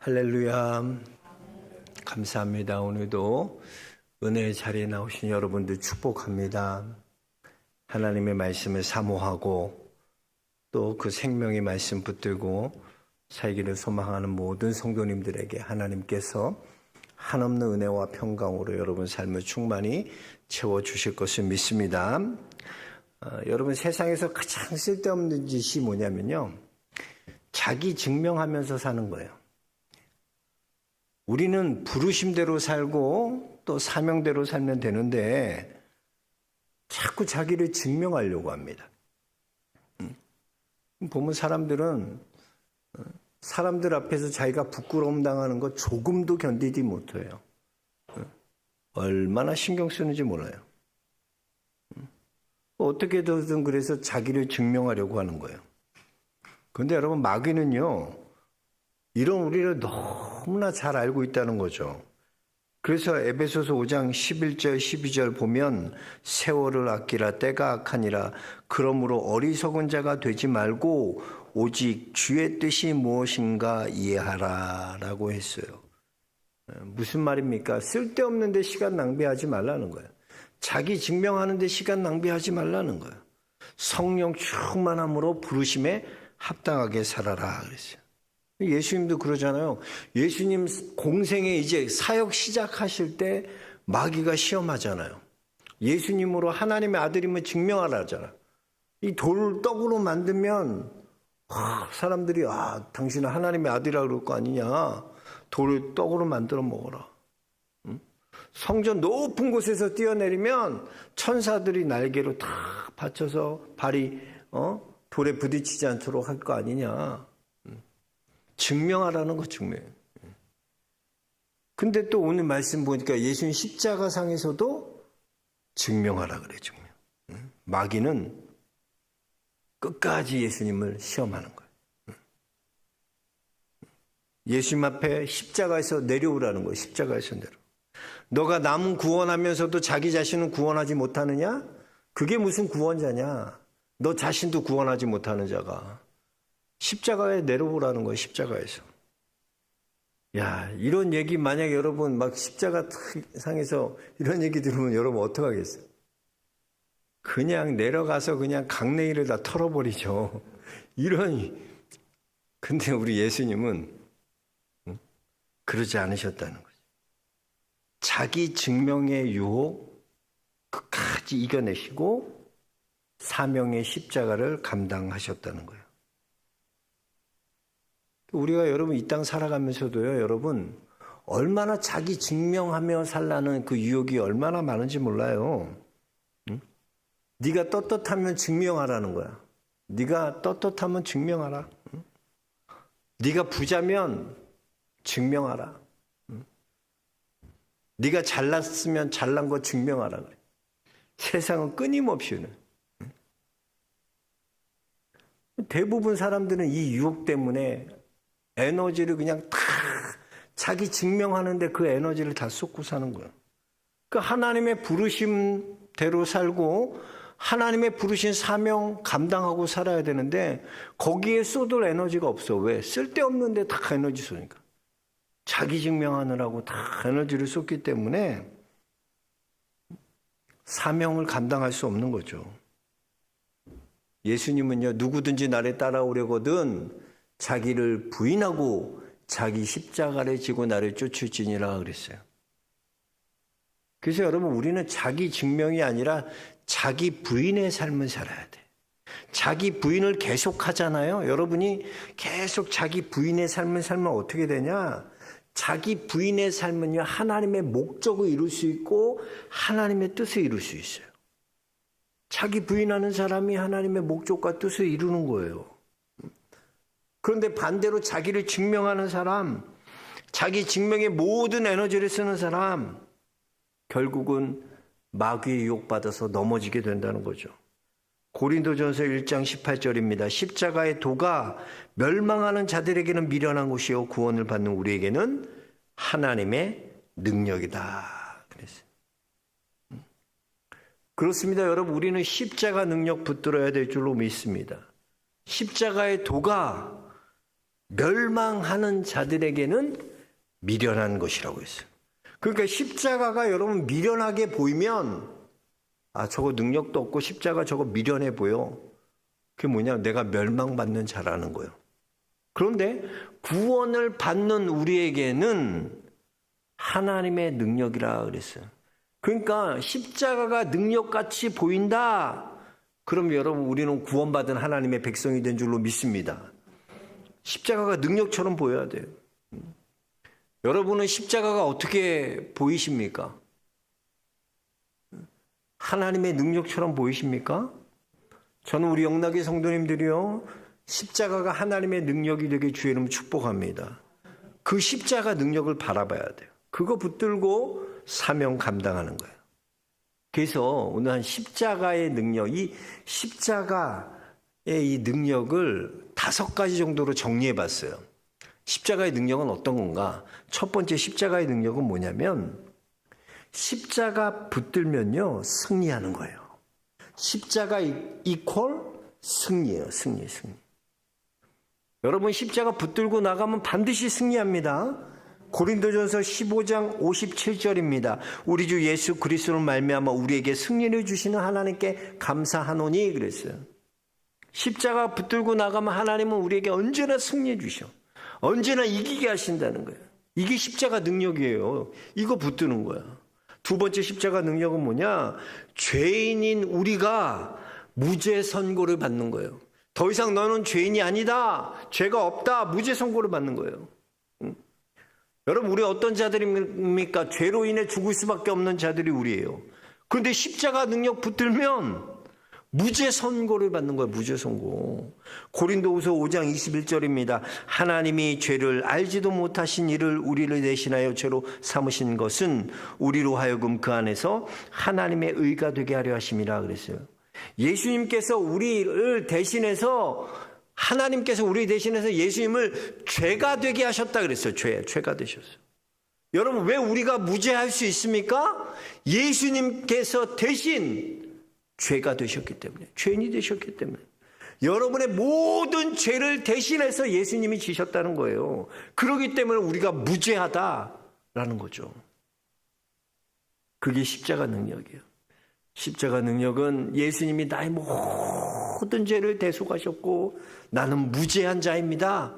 할렐루야. 감사합니다. 오늘도 은혜의 자리에 나오신 여러분들 축복합니다. 하나님의 말씀을 사모하고 또 그 생명의 말씀 붙들고 살기를 소망하는 모든 성도님들에게 하나님께서 한없는 은혜와 평강으로 여러분 삶을 충만히 채워주실 것을 믿습니다. 여러분, 세상에서 가장 쓸데없는 짓이 뭐냐면요, 자기 증명하면서 사는 거예요. 우리는 부르심대로 살고 또 사명대로 살면 되는데 자꾸 자기를 증명하려고 합니다. 보면 사람들은 사람들 앞에서 자기가 부끄러움 당하는 거 조금도 견디지 못해요. 얼마나 신경 쓰는지 몰라요. 어떻게든 그래서 자기를 증명하려고 하는 거예요. 그런데 여러분, 마귀는요, 이런 우리를 너무나 잘 알고 있다는 거죠. 그래서 에베소서 5장 11절 12절 보면 세월을 아끼라, 때가 악하니라. 그러므로 어리석은 자가 되지 말고 오직 주의 뜻이 무엇인가 이해하라 라고 했어요. 무슨 말입니까? 쓸데없는 데 시간 낭비하지 말라는 거예요. 자기 증명하는 데 시간 낭비하지 말라는 거예요. 성령 충만함으로 부르심에 합당하게 살아라 그랬어요. 예수님도 그러잖아요. 예수님 공생에 이제 사역 시작하실 때 마귀가 시험하잖아요. 예수님으로 하나님의 아들임을 증명하라 하잖아요. 이 돌을 떡으로 만들면 사람들이 당신은 하나님의 아들이라고 그럴 거 아니냐. 돌을 떡으로 만들어 먹어라. 성전 높은 곳에서 뛰어내리면 천사들이 날개로 다 받쳐서 발이 돌에 부딪히지 않도록 할 거 아니냐. 증명하라는 거, 증명. 근데 또 오늘 말씀 보니까 예수님 십자가상에서도 증명하라 그래, 증명. 마귀는 끝까지 예수님을 시험하는 거예요. 예수님 앞에 십자가에서 내려오라는 거예요, 십자가에서 내려. 너가 남 구원하면서도 자기 자신은 구원하지 못하느냐? 그게 무슨 구원자냐? 너 자신도 구원하지 못하는 자가. 십자가에 내려오라는 거예요, 십자가에서. 야, 이런 얘기 만약에 여러분 막 십자가 상에서 이런 얘기 들으면 여러분 어떡하겠어요? 그냥 내려가서 그냥 강냉이를 다 털어버리죠. 근데 우리 예수님은 그러지 않으셨다는 거죠. 자기 증명의 유혹 끝까지 이겨내시고 사명의 십자가를 감당하셨다는 거예요. 우리가 여러분 이 땅 살아가면서도요, 여러분 얼마나 자기 증명하며 살라는 그 유혹이 얼마나 많은지 몰라요. 응? 네가 떳떳하면 증명하라는 거야. 네가 떳떳하면 증명하라. 응? 네가 부자면 증명하라. 응? 네가 잘났으면 잘난 거 증명하라 그래. 세상은 끊임없이 대부분 사람들은 이 유혹 때문에 에너지를 그냥 다 자기 증명하는데 그 에너지를 다 쏟고 사는 거예요. 그 하나님의 부르심대로 살고 하나님의 부르신 사명 감당하고 살아야 되는데 거기에 쏟을 에너지가 없어. 왜? 쓸데없는데 다 에너지 쏘니까. 자기 증명하느라고 다 에너지를 쏟기 때문에 사명을 감당할 수 없는 거죠. 예수님은요, 누구든지 나를 따라오려거든 자기를 부인하고 자기 십자가를 지고 나를 쫓을지니라 그랬어요. 그래서 여러분, 우리는 자기 증명이 아니라 자기 부인의 삶을 살아야 돼. 자기 부인을 계속 하잖아요. 여러분이 계속 자기 부인의 삶을 살면 어떻게 되냐? 자기 부인의 삶은요, 하나님의 목적을 이룰 수 있고 하나님의 뜻을 이룰 수 있어요. 자기 부인하는 사람이 하나님의 목적과 뜻을 이루는 거예요. 그런데 반대로 자기를 증명하는 사람, 자기 증명에 모든 에너지를 쓰는 사람, 결국은 마귀에 유혹받아서 넘어지게 된다는 거죠. 고린도전서 1장 18절입니다. 십자가의 도가 멸망하는 자들에게는 미련한 것이요 구원을 받는 우리에게는 하나님의 능력이다 그랬어요. 그렇습니다. 여러분, 우리는 십자가 능력 붙들어야 될 줄로 믿습니다. 십자가의 도가 멸망하는 자들에게는 미련한 것이라고 했어요. 그러니까 십자가가 여러분 미련하게 보이면 저거 능력도 없고 십자가 저거 미련해 보여. 그게 뭐냐? 내가 멸망받는 자라는 거예요. 그런데 구원을 받는 우리에게는 하나님의 능력이라 그랬어요. 그러니까 십자가가 능력같이 보인다. 그럼 여러분 우리는 구원받은 하나님의 백성이 된 줄로 믿습니다. 십자가가 능력처럼 보여야 돼요. 여러분은 십자가가 어떻게 보이십니까? 하나님의 능력처럼 보이십니까? 저는 우리 영락의 성도님들이요, 십자가가 하나님의 능력이 되게 주의 이름 축복합니다. 그 십자가 능력을 바라봐야 돼요. 그거 붙들고 사명 감당하는 거예요. 그래서 오늘 한 십자가의 능력, 이 십자가의 이 능력을 5가지 정도로 정리해 봤어요. 십자가의 능력은 어떤 건가? 첫 번째 십자가의 능력은 뭐냐면 십자가 붙들면요 승리하는 거예요. 십자가 이퀄 승리예요. 승리. 여러분 십자가 붙들고 나가면 반드시 승리합니다. 고린도전서 15장 57절입니다. 우리 주 예수 그리스도를 말미암아 우리에게 승리를 주시는 하나님께 감사하노니 그랬어요. 십자가 붙들고 나가면 하나님은 우리에게 언제나 승리해 주셔. 언제나 이기게 하신다는 거예요. 이게 십자가 능력이에요. 이거 붙드는 거야. 두 번째 십자가 능력은 뭐냐? 죄인인 우리가 무죄 선고를 받는 거예요. 더 이상 너는 죄인이 아니다. 죄가 없다. 무죄 선고를 받는 거예요. 여러분 우리 어떤 자들입니까? 죄로 인해 죽을 수밖에 없는 자들이 우리예요. 그런데 십자가 능력 붙들면 무죄 선고를 받는 거예요. 무죄 선고. 고린도후서 5장 21절입니다. 하나님이 죄를 알지도 못하신 이를 우리를 대신하여 죄로 삼으신 것은 우리로 하여금 그 안에서 하나님의 의가 되게 하려 하심이라 그랬어요. 예수님께서 우리를 대신해서 하나님께서 우리 대신해서 예수님을 죄가 되게 하셨다 그랬어요. 죄가 되셨어요. 여러분 왜 우리가 무죄할 수 있습니까? 예수님께서 대신 죄가 되셨기 때문에, 죄인이 되셨기 때문에 여러분의 모든 죄를 대신해서 예수님이 지셨다는 거예요. 그렇기 때문에 우리가 무죄하다라는 거죠. 그게 십자가 능력이에요. 십자가 능력은 예수님이 나의 모든 죄를 대속하셨고 나는 무죄한 자입니다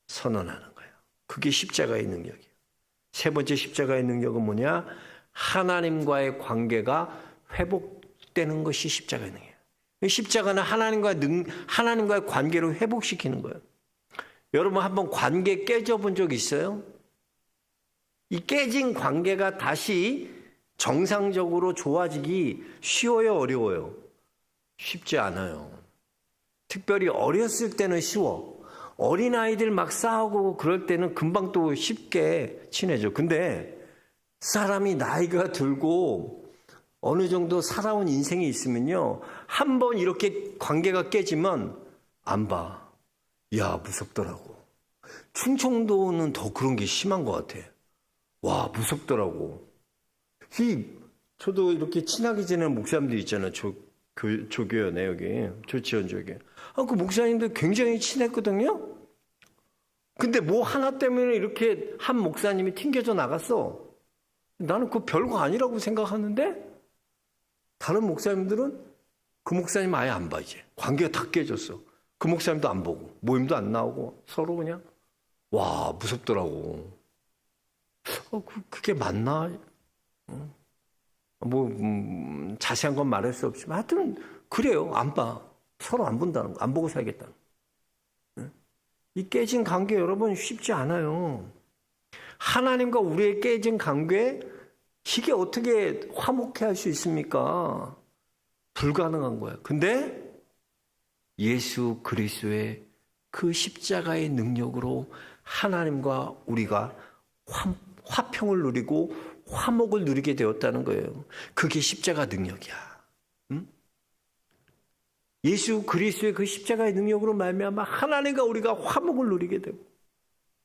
선언하는 거예요. 그게 십자가의 능력이에요. 세 번째 십자가의 능력은 뭐냐? 하나님과의 관계가 회복되는 것이 십자가의 능력이에요. 십자가는 하나님과의 관계를 회복시키는 거예요. 여러분 한번 관계 깨져본 적 있어요? 이 깨진 관계가 다시 정상적으로 좋아지기 쉬워요, 어려워요? 쉽지 않아요. 특별히 어렸을 때는 쉬워. 어린아이들 막 싸우고 그럴 때는 금방 또 쉽게 친해져. 근데 사람이 나이가 들고 어느 정도 살아온 인생이 있으면요, 한번 이렇게 관계가 깨지면 안 봐. 야, 무섭더라고. 충청도는 더 그런 게 심한 것 같아. 와, 무섭더라고. 저도 이렇게 친하게 지내는 목사님들 있잖아요. 조교연에 여기 조치원 조교. 그 목사님들 굉장히 친했거든요. 근데 뭐 하나 때문에 이렇게 한 목사님이 튕겨져 나갔어. 나는 그거 별거 아니라고 생각하는데 다른 목사님들은 그 목사님 아예 안 봐. 이제 관계가 다 깨졌어. 그 목사님도 안 보고 모임도 안 나오고 서로 그냥 와 무섭더라고. 그게 맞나? 자세한 건 말할 수 없지만 하여튼 그래요. 안 봐. 서로 안 본다는 거. 안 보고 살겠다는 거. 이 깨진 관계 여러분 쉽지 않아요. 하나님과 우리의 깨진 관계 이게 어떻게 화목해 할 수 있습니까? 불가능한 거야. 근데 예수 그리스도의 그 십자가의 능력으로 하나님과 우리가 화평을 누리고 화목을 누리게 되었다는 거예요. 그게 십자가 능력이야. 응? 예수 그리스도의 그 십자가의 능력으로 말미암아 하나님과 우리가 화목을 누리게 되고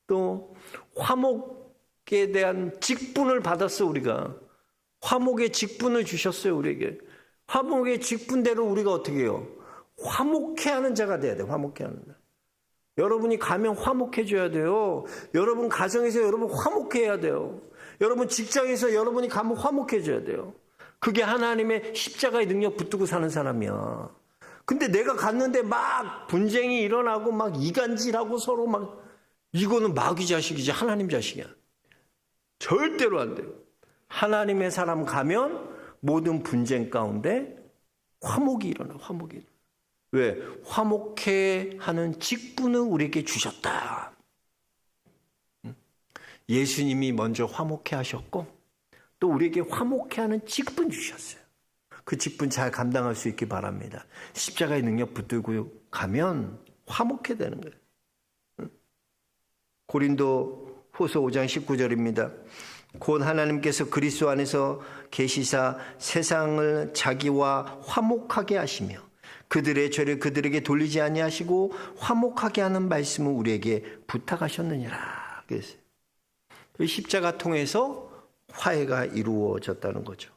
또 화목에 대한 직분을 받았어. 우리가 화목의 직분을 주셨어요. 우리에게 화목의 직분대로 우리가 어떻게 해요? 화목해 하는 자가 돼야 돼. 화목해 하는 자. 여러분이 가면 화목해져야 돼요. 여러분 가정에서 여러분 화목해야 돼요. 여러분 직장에서 여러분이 가면 화목해져야 돼요. 그게 하나님의 십자가의 능력 붙들고 사는 사람이야. 근데 내가 갔는데 막 분쟁이 일어나고 막 이간질하고 서로 막, 이거는 마귀 자식이지 하나님 자식이야. 절대로 안 돼요. 하나님의 사람 가면 모든 분쟁 가운데 화목이 일어나. 화목이. 왜? 화목해 하는 직분을 우리에게 주셨다. 예수님이 먼저 화목해 하셨고 또 우리에게 화목해 하는 직분 주셨어요. 그 직분 잘 감당할 수 있기 바랍니다. 십자가의 능력 붙들고 가면 화목해 되는 거예요. 고린도 후서 5장 19절입니다. 곧 하나님께서 그리스도 안에서 계시사 세상을 자기와 화목하게 하시며 그들의 죄를 그들에게 돌리지 아니하시고 화목하게 하는 말씀을 우리에게 부탁하셨느니라. 그랬어요. 그 십자가 통해서 화해가 이루어졌다는 거죠.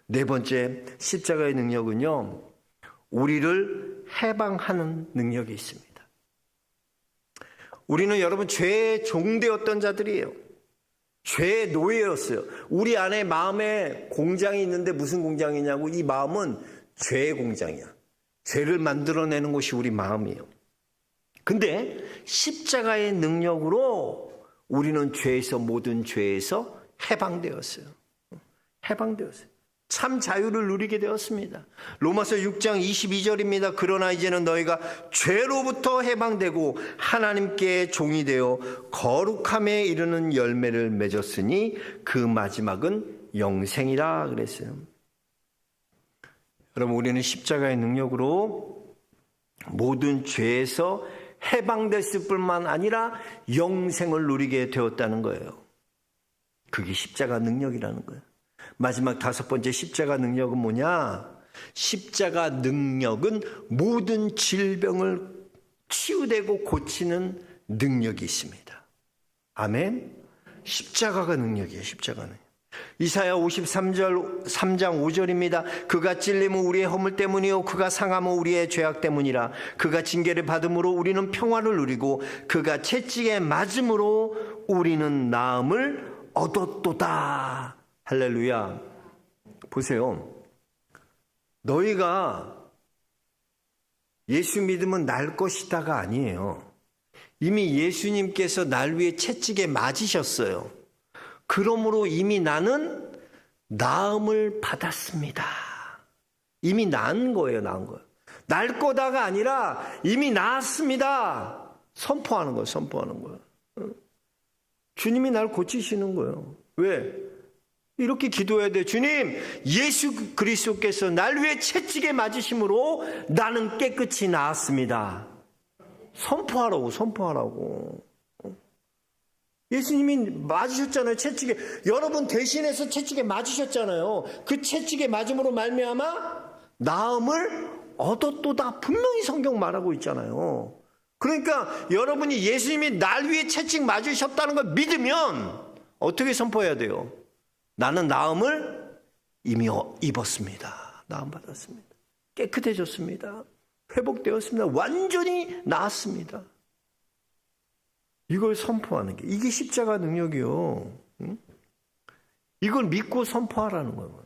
네 번째, 십자가의 능력은요, 우리를 해방하는 능력이 있습니다. 우리는 여러분 죄의 종되었던 자들이에요. 죄의 노예였어요. 우리 안에 마음에 공장이 있는데 무슨 공장이냐고, 이 마음은 죄의 공장이야. 죄를 만들어내는 곳이 우리 마음이에요. 근데 십자가의 능력으로 우리는 죄에서, 모든 죄에서 해방되었어요. 해방되었어요. 참 자유를 누리게 되었습니다. 로마서 6장 22절입니다. 그러나 이제는 너희가 죄로부터 해방되고 하나님께 종이 되어 거룩함에 이르는 열매를 맺었으니 그 마지막은 영생이라 그랬어요. 여러분, 우리는 십자가의 능력으로 모든 죄에서 해방됐을 뿐만 아니라 영생을 누리게 되었다는 거예요. 그게 십자가 능력이라는 거예요. 마지막 다섯 번째 십자가 능력은 뭐냐? 십자가 능력은 모든 질병을 치유되고 고치는 능력이 있습니다. 아멘. 십자가가 능력이에요. 십자가는. 이사야 53장 5절입니다. 그가 찔림은 우리의 허물 때문이요 그가 상함은 우리의 죄악 때문이라. 그가 징계를 받음으로 우리는 평화를 누리고 그가 채찍에 맞음으로 우리는 나음을 얻었도다. 할렐루야. 보세요. 너희가 예수 믿으면 날 것이다가 아니에요. 이미 예수님께서 날 위해 채찍에 맞으셨어요. 그러므로 이미 나는 나음을 받았습니다. 이미 난 거예요. 난 거예요. 날 거다가 아니라 이미 나았습니다. 선포하는 거예요. 선포하는 거예요. 주님이 날 고치시는 거예요. 왜? 이렇게 기도해야 돼. 주님, 예수 그리스도께서 날 위해 채찍에 맞으심으로 나는 깨끗이 나았습니다. 선포하라고, 선포하라고. 예수님이 맞으셨잖아요. 채찍에. 여러분 대신해서 채찍에 맞으셨잖아요. 그 채찍에 맞음으로 말미암아 나음을 얻었도다. 분명히 성경 말하고 있잖아요. 그러니까 여러분이 예수님이 날 위해 채찍 맞으셨다는 걸 믿으면 어떻게 선포해야 돼요? 나는 나음을 이미 입었습니다. 나음 받았습니다. 깨끗해졌습니다. 회복되었습니다. 완전히 나았습니다. 이걸 선포하는 게, 이게 십자가 능력이요. 이걸 믿고 선포하라는 거예요.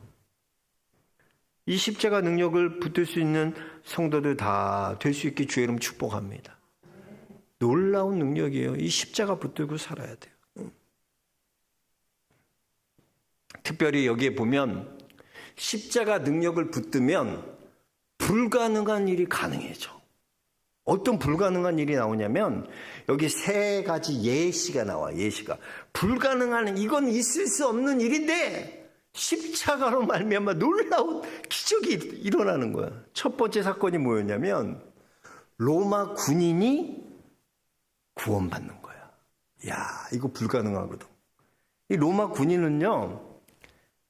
이 십자가 능력을 붙들 수 있는 성도들 다 될 수 있게 주의 이름 축복합니다. 놀라운 능력이에요. 이 십자가 붙들고 살아야 돼요. 특별히 여기에 보면 십자가 능력을 붙들면 불가능한 일이 가능해져. 어떤 불가능한 일이 나오냐면 여기 세 가지 예시가 나와. 예시가. 불가능한, 이건 있을 수 없는 일인데 십자가로 말미암아 놀라운 기적이 일어나는 거야. 첫 번째 사건이 뭐였냐면 로마 군인이 구원받는 거야. 야, 이거 불가능하거든. 이 로마 군인은요,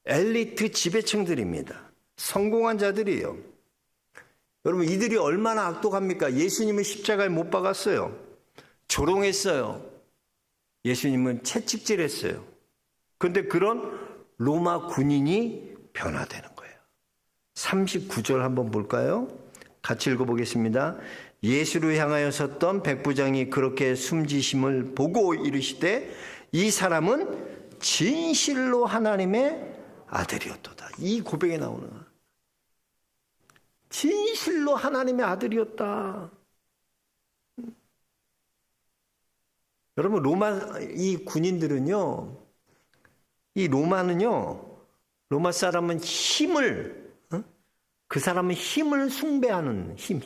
엘리트 지배층들입니다. 성공한 자들이에요. 여러분, 이들이 얼마나 악독합니까? 예수님은 십자가에 못 박았어요. 조롱했어요. 예수님은 채찍질했어요. 그런데 그런 로마 군인이 변화되는 거예요. 39절 한번 볼까요? 같이 읽어보겠습니다. 예수를 향하여 섰던 백부장이 그렇게 숨지심을 보고 이르시되 이 사람은 진실로 하나님의 아들이었도다. 이 고백에 나오는 진실로 하나님의 아들이었다. 여러분 로마 이 군인들은요, 이 로마는요, 로마 사람은 힘을, 그 사람은 힘을 숭배하는 힘.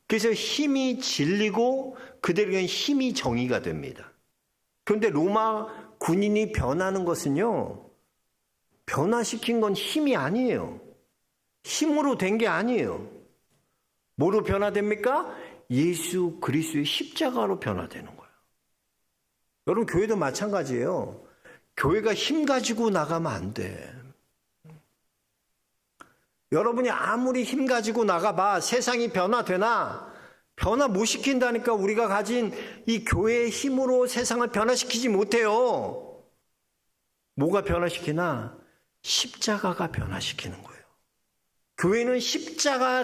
그래서 힘이 진리고 그들에게는 힘이 정의가 됩니다. 그런데 로마 군인이 변하는 것은요, 변화시킨 건 힘이 아니에요. 힘으로 된 게 아니에요. 뭐로 변화됩니까? 예수 그리스도의 십자가로 변화되는 거예요. 여러분 교회도 마찬가지예요. 교회가 힘 가지고 나가면 안 돼. 여러분이 아무리 힘 가지고 나가봐 세상이 변화되나? 변화 못 시킨다니까. 우리가 가진 이 교회의 힘으로 세상을 변화시키지 못해요. 뭐가 변화시키나? 십자가가 변화시키는 거예요. 교회는 십자가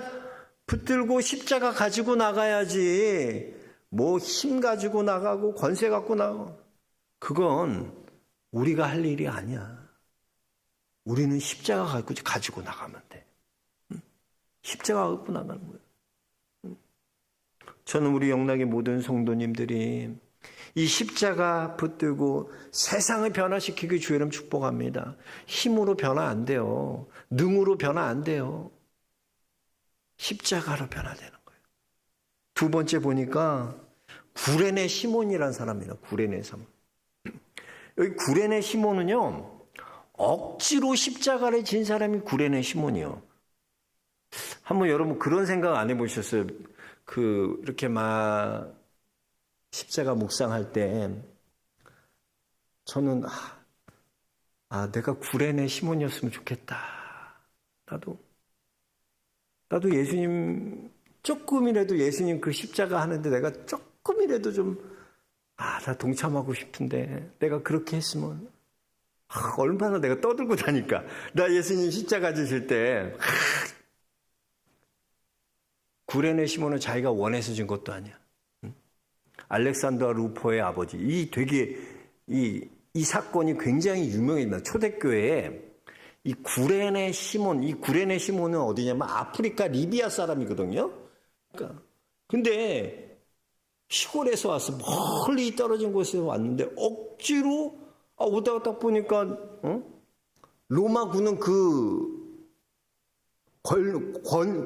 붙들고 십자가 가지고 나가야지. 뭐 힘 가지고 나가고 권세 갖고 나가고. 그건 우리가 할 일이 아니야. 우리는 십자가 가지고 나가면 돼. 십자가 갖고 나가는 거예요. 저는 우리 영락의 모든 성도님들이 이 십자가 붙들고 세상을 변화시키기 주의 이름 축복합니다. 힘으로 변화 안 돼요. 능으로 변화 안 돼요. 십자가로 변화되는 거예요. 두 번째 보니까 구레네 시몬이라는 사람이에요. 구레네 시몬. 여기 구레네 시몬은요, 억지로 십자가를 진 사람이 구레네 시몬이요. 한번 여러분 그런 생각 안 해보셨어요? 이렇게 막 십자가 묵상할 때 저는 내가 구레네 시몬이었으면 좋겠다. 나도 예수님 조금이라도 예수님 그 십자가 하는데 내가 조금이라도 나 동참하고 싶은데 내가 그렇게 했으면 얼마나 내가 떠들고 다니까. 나 예수님 십자가 지실 때 구레네 시몬은 자기가 원해서 진 것도 아니야. 알렉산더 루포의 아버지. 이 사건이 굉장히 유명합니다. 초대교회에 이 구레네 시몬은 어디냐면 아프리카 리비아 사람이거든요. 근데 시골에서 와서 멀리 떨어진 곳에서 왔는데 억지로 오다가 딱 보니까 로마군은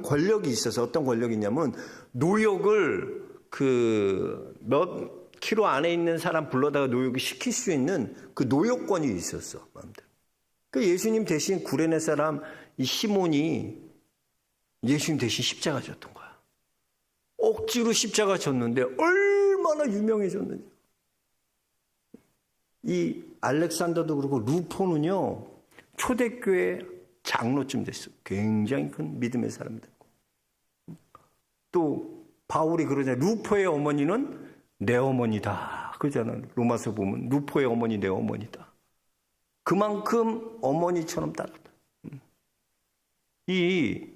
권력이 있어서 어떤 권력이 있냐면 노역을 몇 킬로 안에 있는 사람 불러다가 노역을 시킬 수 있는 그 노역권이 있었어. 마음대로. 그 예수님 대신 구레네 사람 이 시몬이 예수님 대신 십자가 졌던 거야. 억지로 십자가 졌는데 얼마나 유명해졌는지. 이 알렉산더도 그렇고 루포는요, 초대교회 장로쯤 됐어. 굉장히 큰 믿음의 사람이 됐고. 또 바울이 그러잖아요. 루포의 어머니는 내 어머니다. 그러잖아요. 로마서 보면 루포의 어머니 내 어머니다. 그만큼 어머니처럼 따랐다. 이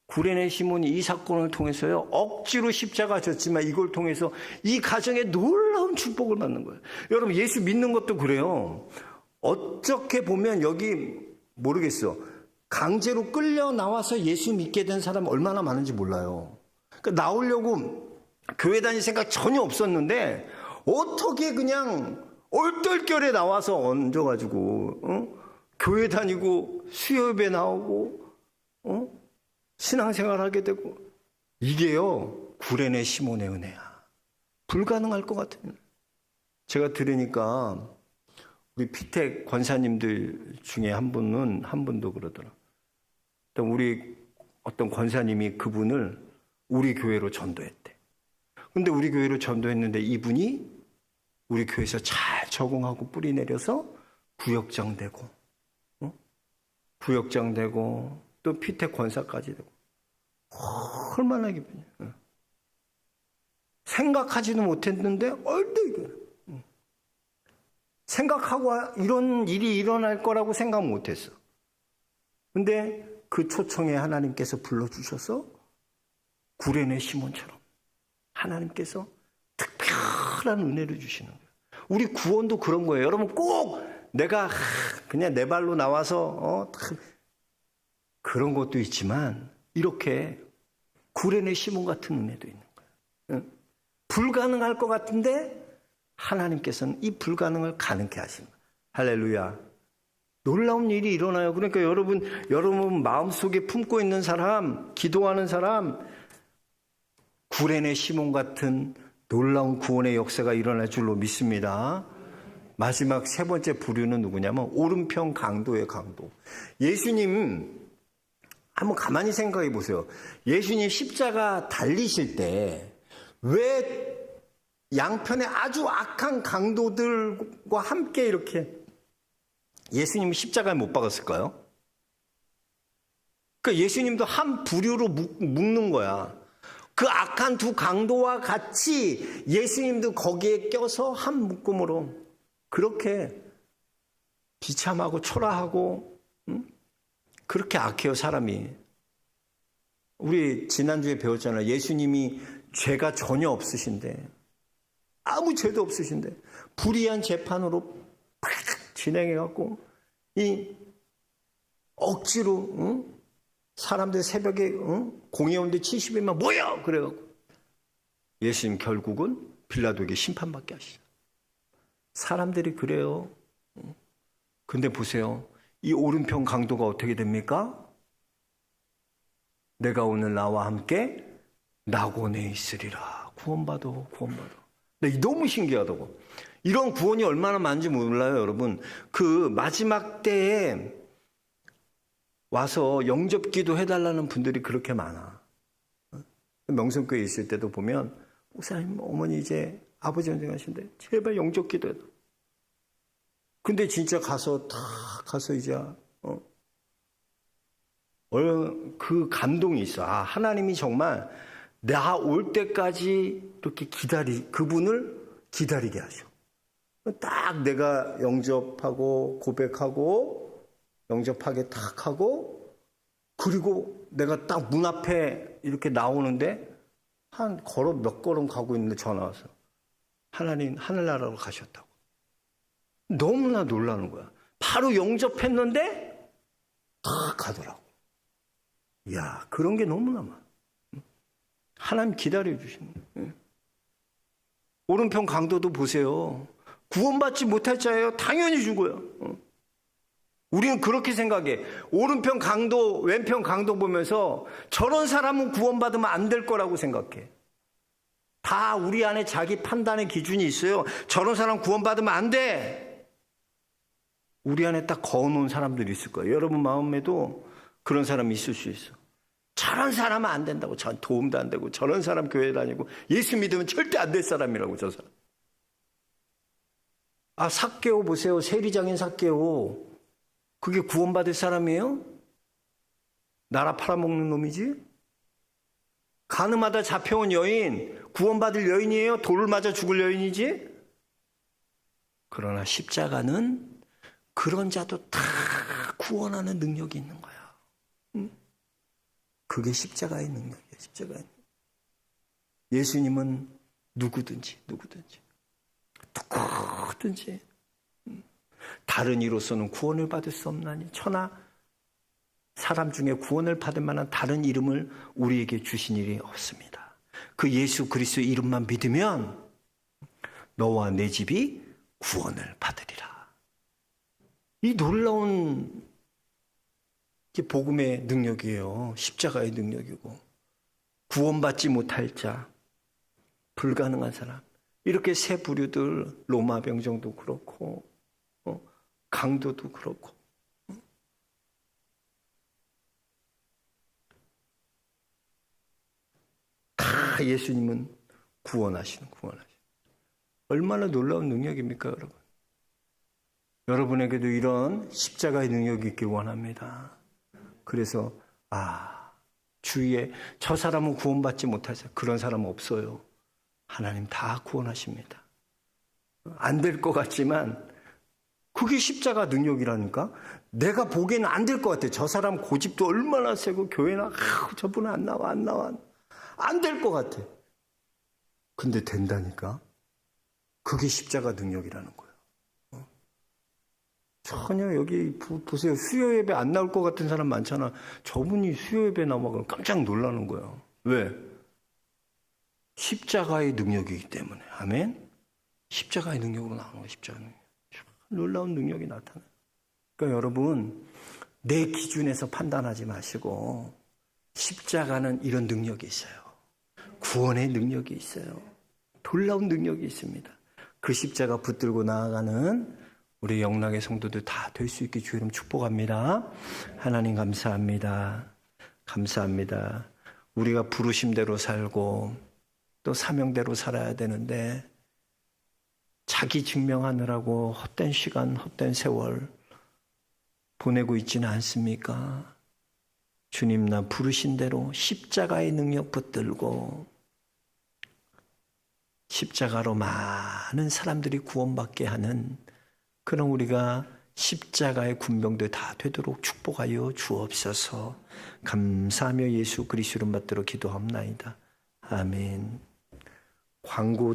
구레네 시몬이 이 사건을 통해서요, 억지로 십자가 졌지만 이걸 통해서 이 가정에 놀라운 축복을 받는 거예요. 여러분 예수 믿는 것도 그래요. 어떻게 보면 여기 모르겠어. 강제로 끌려 나와서 예수 믿게 된 사람 얼마나 많은지 몰라요. 그러니까 나오려고 교회 다닐 생각 전혀 없었는데 어떻게 그냥 얼떨결에 나와서 얹어가지고 교회 다니고 수요예배 나오고 신앙생활 하게 되고. 이게요 구레네 시몬의 은혜야. 불가능할 것 같아요. 제가 들으니까 우리 피택 권사님들 중에 한 분도 그러더라. 우리 어떤 권사님이 그분을 우리 교회로 전도했대. 근데 우리 교회로 전도했는데 이분이 우리 교회에서 잘 적응하고 뿌리 내려서 구역장 되고 또 피택 권사까지 되고. 얼마나 기쁘냐. 생각하지도 못했는데 얼떨결에 생각하고 이런 일이 일어날 거라고 생각 못했어. 근데 그 초청에 하나님께서 불러주셔서 구레네 시몬처럼 하나님께서 특별한 은혜를 주시는 거예요. 우리 구원도 그런 거예요. 여러분 꼭 내가 그냥 내 발로 나와서 그런 것도 있지만 이렇게 구레네 시몬 같은 은혜도 있는 거예요. 불가능할 것 같은데 하나님께서는 이 불가능을 가능케 하시는 거예요. 할렐루야. 놀라운 일이 일어나요. 그러니까 여러분 마음속에 품고 있는 사람, 기도하는 사람, 구레네 시몬 같은 놀라운 구원의 역사가 일어날 줄로 믿습니다. 마지막 세 번째 부류는 누구냐면 오른편 강도의 강도. 예수님 한번 가만히 생각해 보세요. 예수님 십자가 달리실 때 왜 양편의 아주 악한 강도들과 함께 이렇게 예수님은 십자가에 못 박았을까요? 그러니까 예수님도 한 부류로 묶는 거야. 그 악한 두 강도와 같이 예수님도 거기에 껴서 한 묶음으로 그렇게 비참하고 초라하고 그렇게 악해요, 사람이. 우리 지난주에 배웠잖아요. 예수님이 죄가 전혀 없으신데, 아무 죄도 없으신데 불의한 재판으로 팍 진행해갖고 이 억지로 사람들 새벽에 공회 오는데 70인만 모여! 그래갖고 예수님 결국은 빌라도에게 심판받게 하시죠. 사람들이 그래요. 근데 보세요. 이 오른편 강도가 어떻게 됩니까? 내가 오늘 나와 함께 낙원에 있으리라. 구원받아. 근데 너무 신기하다고. 이런 구원이 얼마나 많은지 몰라요, 여러분. 그 마지막 때에 와서 영접기도 해달라는 분들이 그렇게 많아. 명성교회에 있을 때도 보면 목사님, 어머니 이제 아버지 연생하신데 제발 영접기도 해달라. 근데 진짜 가서 이제 그 감동이 있어. 아, 하나님이 정말 나 올 때까지 이렇게 그분을 기다리게 하셔. 딱 내가 영접하고 고백하고 영접하게 딱 하고 그리고 내가 딱 문 앞에 이렇게 나오는데 한 걸음 몇 걸음 가고 있는데 전화 와서 하나님 하늘나라로 가셨다고. 너무나 놀라는 거야. 바로 영접했는데 다 가더라고. 이야, 그런 게 너무나 많아. 하나님 기다려주시는 거예요. 오른편 강도도 보세요. 구원받지 못할 자예요. 당연히 죽어요. 우리는 그렇게 생각해. 오른편 강도, 왼편 강도 보면서 저런 사람은 구원받으면 안 될 거라고 생각해. 다 우리 안에 자기 판단의 기준이 있어요. 저런 사람 구원받으면 안 돼. 우리 안에 딱 거어놓은 사람들이 있을 거예요. 여러분 마음에도 그런 사람이 있을 수 있어. 저런 사람은 안 된다고. 전 도움도 안 되고 저런 사람 교회 다니고 예수 믿으면 절대 안 될 사람이라고. 저 사람. 아, 삭개오 보세요. 세리장인 삭개오. 그게 구원받을 사람이에요? 나라 팔아먹는 놈이지? 가늠하다 잡혀온 여인, 구원받을 여인이에요? 돌을 맞아 죽을 여인이지? 그러나 십자가는 그런 자도 다 구원하는 능력이 있는 거야. 그게 십자가의 능력이에요. 십자가의 능력. 예수님은 누구든지 다른 이로서는 구원을 받을 수 없나니 천하 사람 중에 구원을 받을 만한 다른 이름을 우리에게 주신 일이 없습니다. 그 예수 그리스도 이름만 믿으면 너와 내 집이 구원을 받으리라. 이 놀라운 복음의 능력이에요. 십자가의 능력이고 구원받지 못할 자, 불가능한 사람, 이렇게 세 부류들, 로마 병정도 그렇고 강도도 그렇고 다 예수님은 구원하시는. 얼마나 놀라운 능력입니까, 여러분? 여러분에게도 이런 십자가의 능력이 있길 원합니다. 그래서 주위에 저 사람은 구원받지 못하죠. 그런 사람은 없어요. 하나님 다 구원하십니다. 안 될 것 같지만 그게 십자가 능력이라니까. 내가 보기에는 안 될 것 같아. 저 사람 고집도 얼마나 세고 교회나 저분은 안 나와. 안 될 것 같아. 근데 된다니까. 그게 십자가 능력이라는 거예요. 전혀 여기 보세요. 수요 예배 안 나올 것 같은 사람 많잖아. 저분이 수요 예배 나오면 깜짝 놀라는 거예요. 왜? 십자가의 능력이기 때문에. 아멘? 십자가의 능력으로 나오는 거예요. 십자가 능력. 놀라운 능력이 나타나요. 그러니까 여러분, 내 기준에서 판단하지 마시고 십자가는 이런 능력이 있어요. 구원의 능력이 있어요. 놀라운 능력이 있습니다. 그 십자가 붙들고 나아가는 우리 영락의 성도들 다 될 수 있게 주의 이름 축복합니다. 하나님 감사합니다. 감사합니다. 우리가 부르심대로 살고 또 사명대로 살아야 되는데 자기 증명하느라고 헛된 시간, 헛된 세월 보내고 있지는 않습니까? 주님, 나 부르신 대로 십자가의 능력 붙들고 십자가로 많은 사람들이 구원받게 하는 그런 우리가 십자가의 군병들 다 되도록 축복하여 주옵소서. 감사하며 예수 그리스도 이름 받들어 기도합나이다. 아멘. 광고